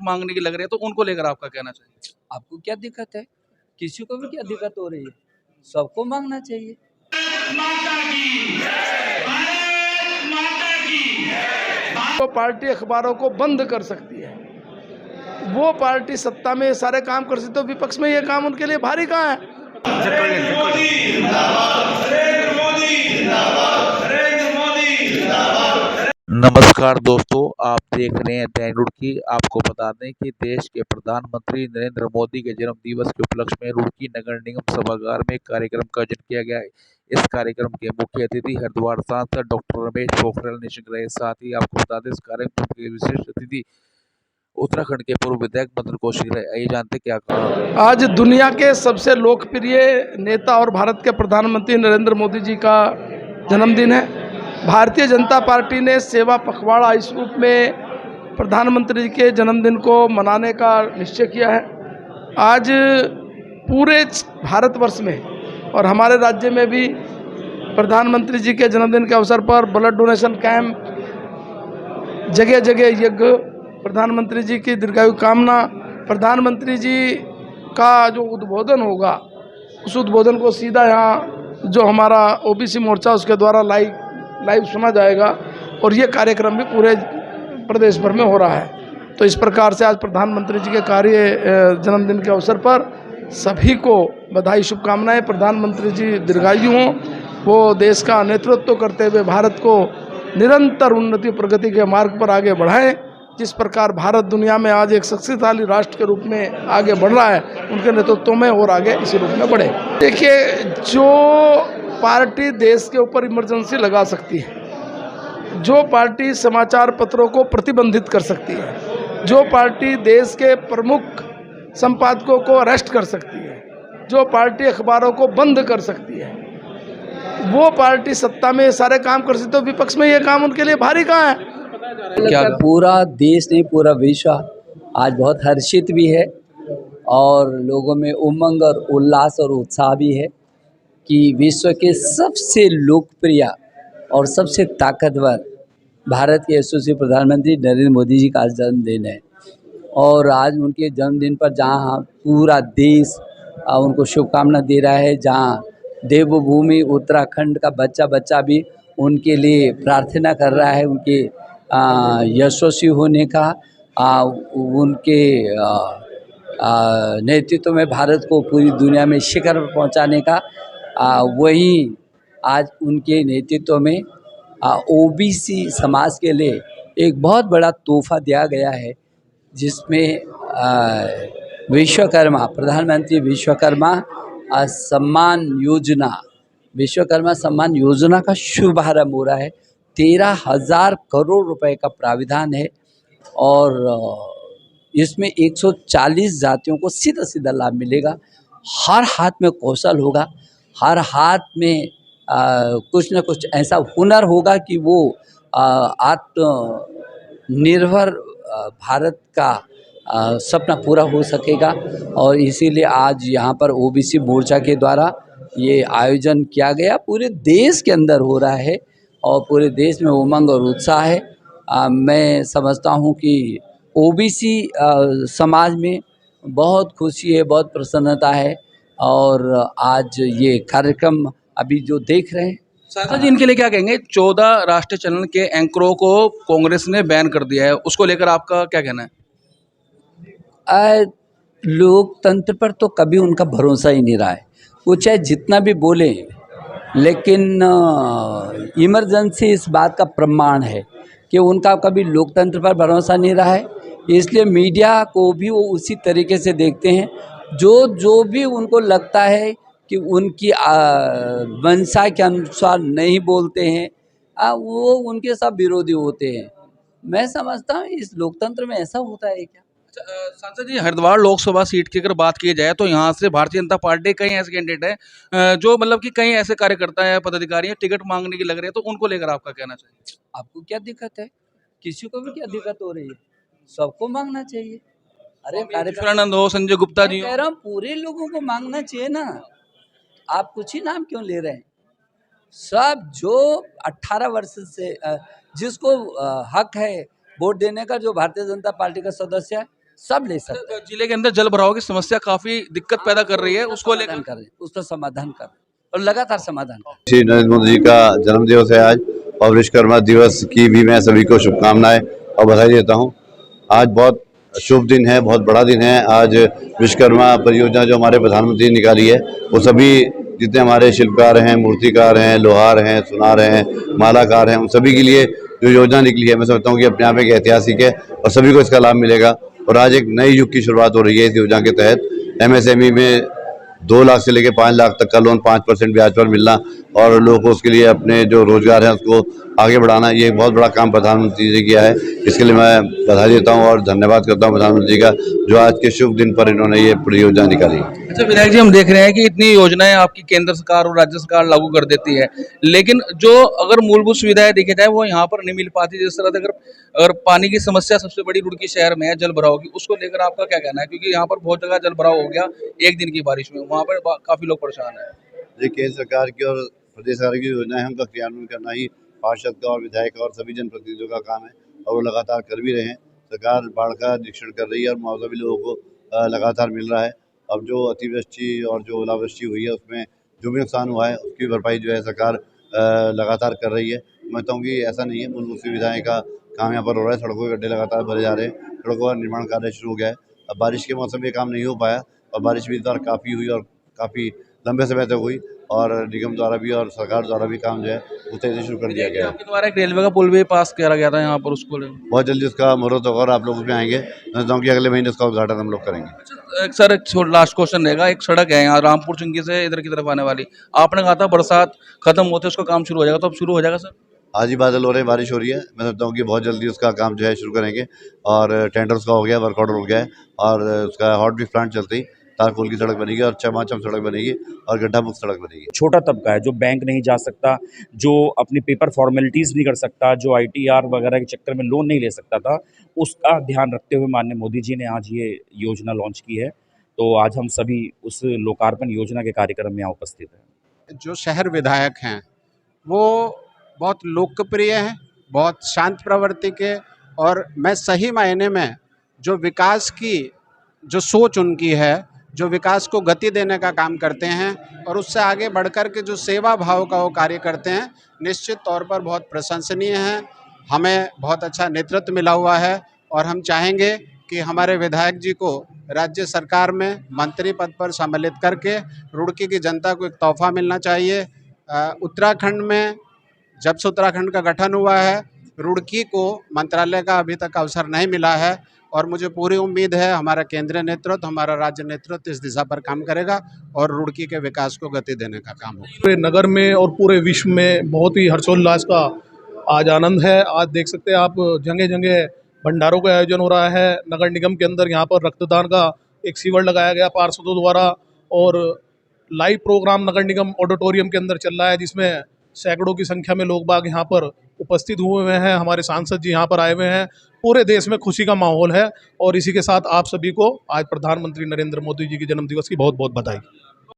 मांगने की लग रही है, तो उनको लेकर आपका कहना चाहिए? आपको क्या दिक्कत है? किसी को भी क्या दिक्कत हो रही है? सबको मांगना चाहिए। वो पार्टी अखबारों को बंद कर सकती है, वो पार्टी सत्ता में ये सारे काम कर सकती है, तो विपक्ष में ये काम उनके लिए भारी कहाँ है? नमस्कार दोस्तों, आप देख रहे हैं दैनिक रुड़की। आपको बता दें कि देश के प्रधानमंत्री नरेंद्र मोदी के जन्म दिवस के उपलक्ष्य में रुड़की नगर निगम सभागार में कार्यक्रम का आयोजन किया गया है। इस कार्यक्रम के मुख्य अतिथि हरिद्वार सांसद डॉक्टर रमेश पोखरियाल निशंक रहे। साथ ही आपको बता दें, इस कार्यक्रम के विशिष्ट अतिथि उत्तराखंड के पूर्व विधायक मदन कौशिक रहे। आइए जानते क्या कहा। आज दुनिया के सबसे लोकप्रिय नेता और भारत के प्रधानमंत्री नरेंद्र मोदी जी का जन्मदिन है। भारतीय जनता पार्टी ने सेवा पखवाड़ा इस रूप में प्रधानमंत्री जी के जन्मदिन को मनाने का निश्चय किया है। आज पूरे भारतवर्ष में और हमारे राज्य में भी प्रधानमंत्री जी के जन्मदिन के अवसर पर ब्लड डोनेशन कैंप, जगह जगह यज्ञ, प्रधानमंत्री जी की दीर्घायु कामना, प्रधानमंत्री जी का जो उद्बोधन होगा उस उद्बोधन को सीधा यहाँ जो हमारा ओबीसी मोर्चा उसके द्वारा लाइव सुना जाएगा और ये कार्यक्रम भी पूरे प्रदेश भर में हो रहा है। तो इस प्रकार से आज प्रधानमंत्री जी के जन्मदिन के अवसर पर सभी को बधाई, शुभकामनाएं। प्रधानमंत्री जी दीर्घायु हों, वो देश का नेतृत्व करते हुए भारत को निरंतर उन्नति प्रगति के मार्ग पर आगे बढ़ाएं। जिस प्रकार भारत दुनिया में आज एक शक्तिशाली राष्ट्र के रूप में आगे बढ़ रहा है, उनके नेतृत्व में और आगे इसी रूप में बढ़े। देखिए, जो पार्टी देश के ऊपर इमरजेंसी लगा सकती है, जो पार्टी समाचार पत्रों को प्रतिबंधित कर सकती है, जो पार्टी देश के प्रमुख संपादकों को अरेस्ट कर सकती है, जो पार्टी अखबारों को बंद कर सकती है, वो पार्टी सत्ता में ये सारे काम कर सकती है, तो विपक्ष में ये काम उनके लिए भारी कहाँ है? क्या पूरा देश नहीं, पूरा विश्व आज बहुत हर्षित भी है और लोगों में उमंग और उल्लास और उत्साह भी है कि विश्व के सबसे लोकप्रिय और सबसे ताकतवर भारत के यशस्वी प्रधानमंत्री नरेंद्र मोदी जी का जन्मदिन है। और आज उनके जन्मदिन पर जहां पूरा देश उनको शुभकामना दे रहा है, जहां देवभूमि उत्तराखंड का बच्चा बच्चा भी उनके लिए प्रार्थना कर रहा है, उनके यशस्वी होने का, उनके नेतृत्व में भारत को पूरी दुनिया में शिखर पर पहुंचाने का, वही आज उनके नेतृत्व में ओबीसी समाज के लिए एक बहुत बड़ा तोहफा दिया गया है, जिसमें विश्वकर्मा प्रधानमंत्री विश्वकर्मा सम्मान योजना का शुभारंभ हो रहा है। 13,000 करोड़ रुपए का प्राविधान है और इसमें 140 जातियों को सीधा सीधा लाभ मिलेगा। हर हाथ में कौशल होगा, हर हाथ में कुछ न कुछ ऐसा हुनर होगा कि वो आत्मनिर्भर भारत का सपना पूरा हो सकेगा। और इसीलिए आज यहाँ पर ओबीसी मोर्चा के द्वारा ये आयोजन किया गया, पूरे देश के अंदर हो रहा है और पूरे देश में उमंग और उत्साह है। मैं समझता हूँ कि ओबीसी समाज में बहुत खुशी है, बहुत प्रसन्नता है और आज ये कार्यक्रम अभी जो देख रहे हैं। सांसद जी, इनके लिए क्या कहेंगे? 14 राष्ट्रीय चैनल के एंकरों को कांग्रेस ने बैन कर दिया है, उसको लेकर आपका क्या कहना है? लोकतंत्र पर तो कभी उनका भरोसा ही नहीं रहा है। वो चाहे जितना भी बोले, लेकिन इमरजेंसी इस बात का प्रमाण है कि उनका कभी लोकतंत्र पर भरोसा नहीं रहा है। इसलिए मीडिया को भी वो उसी तरीके से देखते हैं, जो भी उनको लगता है कि उनकी मंशा के अनुसार नहीं बोलते हैं, वो उनके साथ विरोधी होते हैं। मैं समझता हूँ इस लोकतंत्र में ऐसा होता है क्या? सांसद जी, हरिद्वार लोकसभा सीट की अगर बात की जाए तो यहाँ से भारतीय जनता पार्टी कई ऐसे कैंडिडेट हैं जो मतलब कि कई ऐसे कार्यकर्ता है, पदाधिकारी हैं, टिकट मांगने की लग रहे हैं, तो उनको लेकर आपका कहना चाहिए? आपको क्या दिक्कत है? किसी को भी क्या दिक्कत हो रही है? सबको मांगना चाहिए। अरे ईश्वरानंद हो, संजय गुप्ता जी कह रहा हूँ, पूरे लोगों को मांगना चाहिए ना। आप कुछ ही नाम क्यों ले रहे हैं? सब जो 18 वर्ष से जिसको हक है वोट देने का, जो भारतीय जनता पार्टी का सदस्य है, सब ले सकते हैं। जिले के अंदर जल भराव की समस्या काफी दिक्कत पैदा कर रही है, उसको लेकर समाधान कर रहे हैं, उसका समाधान कर रहे हैं और लगातार समाधान कर रहे हैं। श्री नरेंद्र मोदी जी का जन्म दिवस है आज, और विश्वकर्मा दिवस की भी मैं सभी को शुभकामनाएं और बधाई देता हूं। आज बहुत शुभ दिन है, बहुत बड़ा दिन है। आज विश्वकर्मा परियोजना जो हमारे प्रधानमंत्री ने निकाली है, वो सभी जितने हमारे शिल्पकार हैं, मूर्तिकार हैं, लोहार हैं, सुनार हैं, मालाकार हैं, उन सभी के लिए जो योजना निकली है, मैं समझता हूँ कि अपने आप एक ऐतिहासिक है और सभी को इसका लाभ मिलेगा। और आज एक नई युग की शुरुआत हो रही है इस योजना के तहत। MSME में 2 लाख से लेकर 5 लाख तक का लोन 5% ब्याज पर मिलना और लोगों को उसके लिए अपने जो रोजगार है उसको आगे बढ़ाना, ये एक बहुत बड़ा काम प्रधानमंत्री जी ने किया है। इसके लिए मैं बधाई देता हूँ और धन्यवाद करता हूँ प्रधानमंत्री का, जो आज के शुभ दिन पर इन्होंने ये परियोजना निकाली। अच्छा विधायक जी, हम देख रहे हैं कि इतनी योजनाएं आपकी केंद्र सरकार और राज्य सरकार लागू कर देती है, लेकिन जो अगर मूलभूत सुविधाएं देखी जाए वो यहाँ पर नहीं मिल पाती। जिस तरह से अगर पानी की समस्या सबसे बड़ी रुड़की शहर में है, जल भराव की, उसको लेकर आपका क्या कहना है? क्योंकि यहाँ पर बहुत जगह जल भराव हो गया एक दिन की बारिश में, वहाँ पर काफी लोग परेशान है। ये केंद्र सरकार की और प्रदेश सरकार की योजनाएं, उनका क्रियान्वयन करना ही पार्षद का और विधायक का और सभी जनप्रतिनिधियों का काम है, और वो लगातार कर भी रहे हैं। सरकार बाढ़ का निरीक्षण कर रही है और मुआवजा भी लोगों को लगातार मिल रहा है। अब जो अतिवृष्टि और जो ओलावृष्टि हुई है, उसमें जो भी नुकसान हुआ है उसकी भरपाई जो है सरकार लगातार कर रही है। मैं कहता हूँ कि ऐसा नहीं है, मूलभूत सुविधाएं का काम यहाँ पर हो रहा है। सड़कों के गड्ढे लगातार भरे जा रहे हैं, सड़कों का निर्माण कार्य शुरू हो गया है। अब बारिश के मौसम में ये काम नहीं हो पाया, और बारिश भी इस बार काफ़ी हुई और काफ़ी लंबे समय तक हुई, और निगम द्वारा भी और सरकार द्वारा भी काम जो है वो तेजी से शुरू कर दिया गया है। आपके द्वारा एक रेलवे का पुल भी पास करा गया था यहाँ पर, उसको बहुत जल्दी उसका मुहूर्त होगा और आप लोग उसमें आएंगे। मैं समझता हूँ कि अगले महीने उसका उद्घाटन हम लोग करेंगे। सर एक लास्ट क्वेश्चन रहेगा। एक सड़क है यहाँ रामपुर चुंगी से इधर की तरफ आने वाली, आपने कहा था बरसात खत्म होते उसका काम शुरू हो जाएगा, तो अब शुरू हो जाएगा सर? आज ही बादल हो रहे हैं, बारिश हो रही है। मैं समझता हूँ कि बहुत जल्दी उसका काम जो है शुरू करेंगे, और टेंडर उसका हो गया, वर्क ऑर्डर हो गया है, और उसका हॉट भी प्लांट चलते ही तारकोल की सड़क बनेगी और चमाचम सड़क बनेगी और गड्ढा मुक्त सड़क बनेगी। छोटा तबका है जो बैंक नहीं जा सकता, जो अपनी पेपर फॉर्मेलिटीज़ नहीं कर सकता, जो ITR वगैरह के चक्कर में लोन नहीं ले सकता था, उसका ध्यान रखते हुए माननीय मोदी जी ने आज ये योजना लॉन्च की है। तो आज हम सभी उस लोकार्पण योजना के कार्यक्रम में यहाँ उपस्थित हैं। जो शहर विधायक हैं वो बहुत लोकप्रिय हैं, बहुत शांत प्रवृत्ति के, और मैं सही मायने में जो विकास की जो सोच उनकी है, जो विकास को गति देने का काम करते हैं और उससे आगे बढ़कर के जो सेवा भाव का वो कार्य करते हैं, निश्चित तौर पर बहुत प्रशंसनीय हैं। हमें बहुत अच्छा नेतृत्व मिला हुआ है, और हम चाहेंगे कि हमारे विधायक जी को राज्य सरकार में मंत्री पद पर सम्मिलित करके रुड़की की जनता को एक तोहफा मिलना चाहिए। उत्तराखंड में जब से उत्तराखंड का गठन हुआ है, रुड़की को मंत्रालय का अभी तक अवसर नहीं मिला है, और मुझे पूरी उम्मीद है हमारा केंद्रीय नेतृत्व, हमारा राज्य नेतृत्व इस दिशा पर काम करेगा और रुड़की के विकास को गति देने का काम होगा। पूरे नगर में और पूरे विश्व में बहुत ही हर्षोल्लास का आज आनंद है। आज देख सकते हैं आप, जगह जगह भंडारों का आयोजन हो रहा है। नगर निगम के अंदर यहाँ पर रक्तदान का एक शिविर लगाया गया पार्षदों द्वारा, और लाइव प्रोग्राम नगर निगम ऑडिटोरियम के अंदर चल रहा है, जिसमें सैकड़ों की संख्या में लोग बाग यहाँ पर उपस्थित हुए हैं। हमारे सांसद जी यहाँ पर आए हुए हैं। पूरे देश में खुशी का माहौल है, और इसी के साथ आप सभी को आज प्रधानमंत्री नरेंद्र मोदी जी के जन्मदिवस की बहुत बहुत बधाई।